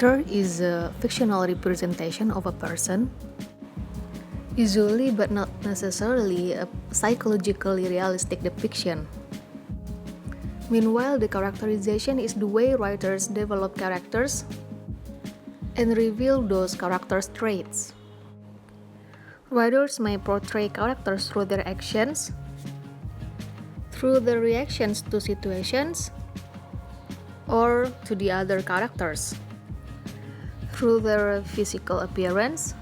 Character is a fictional representation of a person, usually but not necessarily a psychologically realistic depiction. Meanwhile, the characterization is the way writers develop characters and reveal those characters' traits. Writers may portray characters through their actions, through their reactions to situations, or to the other characters, through their physical appearance,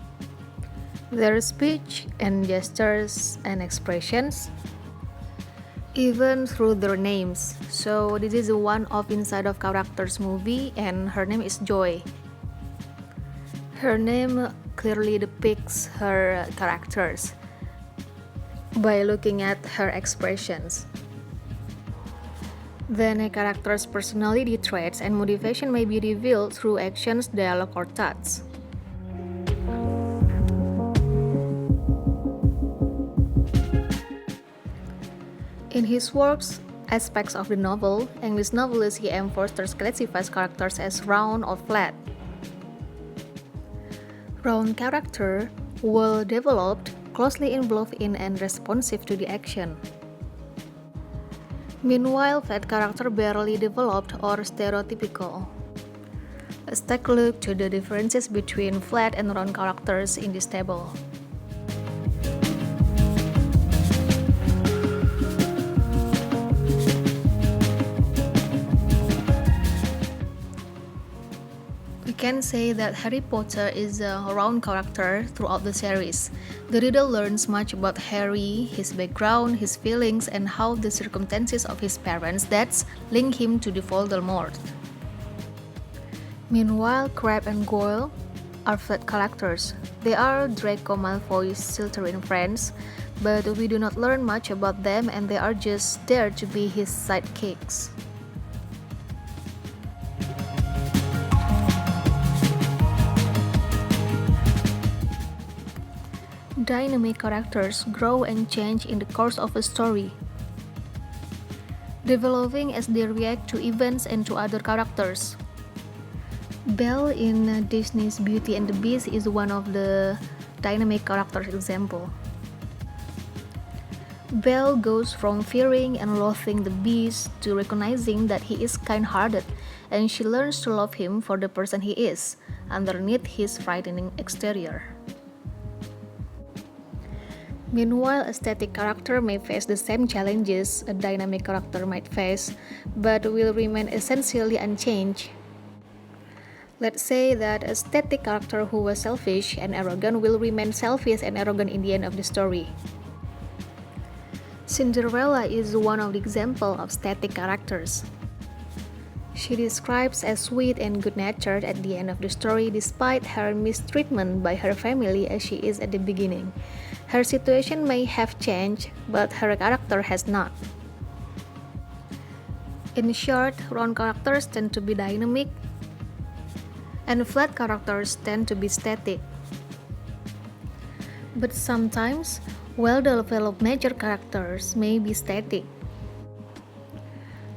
their speech and gestures and expressions, even through their names. So this is a one-off Inside of Characters movie, and her name is Joy. Her name clearly depicts her characters by looking at her expressions. Then a character's personality traits and motivation may be revealed through actions, dialogue, or thoughts. In his works, aspects of the novel, English novelist E.M. Forster classifies characters as round or flat. Round character, well developed, closely involved in and responsive to the action. Meanwhile, flat character barely developed or stereotypical. Let's take a look to the differences between flat and round characters in this table. We can say that Harry Potter is a round character throughout the series. The reader learns much about Harry, his background, his feelings, and how the circumstances of his parents' deaths link him to the Voldemort. Meanwhile, Crabbe and Goyle are flat characters. They are Draco Malfoy's Slytherin friends, but we do not learn much about them, and they are just there to be his sidekicks. Dynamic characters grow and change in the course of a story, developing as they react to events and to other characters. Belle in Disney's Beauty and the Beast is one of the dynamic character example. Belle goes from fearing and loathing the Beast to recognizing that he is kind-hearted, and she learns to love him for the person he is, underneath his frightening exterior. Meanwhile, a static character may face the same challenges a dynamic character might face, but will remain essentially unchanged. Let's say that a static character who was selfish and arrogant will remain selfish and arrogant in the end of the story. Cinderella is one of the examples of static characters. She describes as sweet and good-natured at the end of the story despite her mistreatment by her family as she is at the beginning. Her situation may have changed, but her character has not. In short, round characters tend to be dynamic, and flat characters tend to be static. But sometimes, well-developed major characters may be static.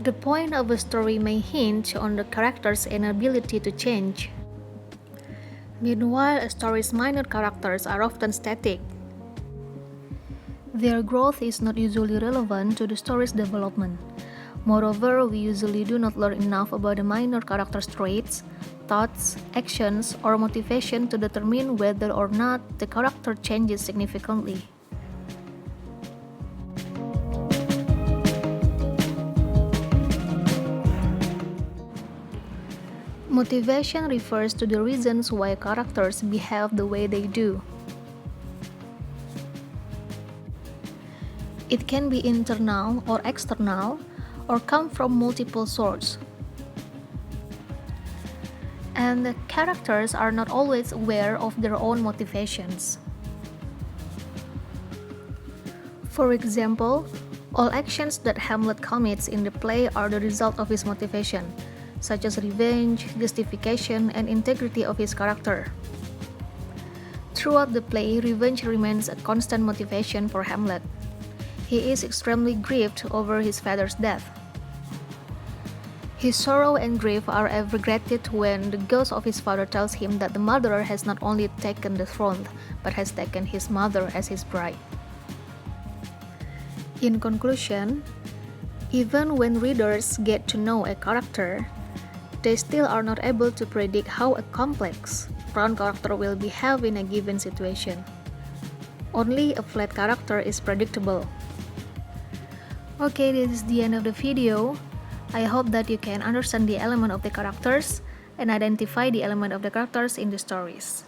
The point of a story may hinge on the character's inability to change. Meanwhile, a story's minor characters are often static. Their growth is not usually relevant to the story's development. Moreover, we usually do not learn enough about the minor character's traits, thoughts, actions, or motivation to determine whether or not the character changes significantly. Motivation refers to the reasons why characters behave the way they do. It can be internal or external, or come from multiple sources. And the characters are not always aware of their own motivations. For example, all actions that Hamlet commits in the play are the result of his motivation, such as revenge, justification, and integrity of his character. Throughout the play, revenge remains a constant motivation for Hamlet. He is extremely grieved over his father's death. His sorrow and grief are ever greater when the ghost of his father tells him that the murderer has not only taken the throne, but has taken his mother as his bride. In conclusion, even when readers get to know a character, they still are not able to predict how a complex, round character will behave in a given situation. Only a flat character is predictable. Okay, this is the end of the video. I hope that you can understand the element of the characters and identify the element of the characters in the stories.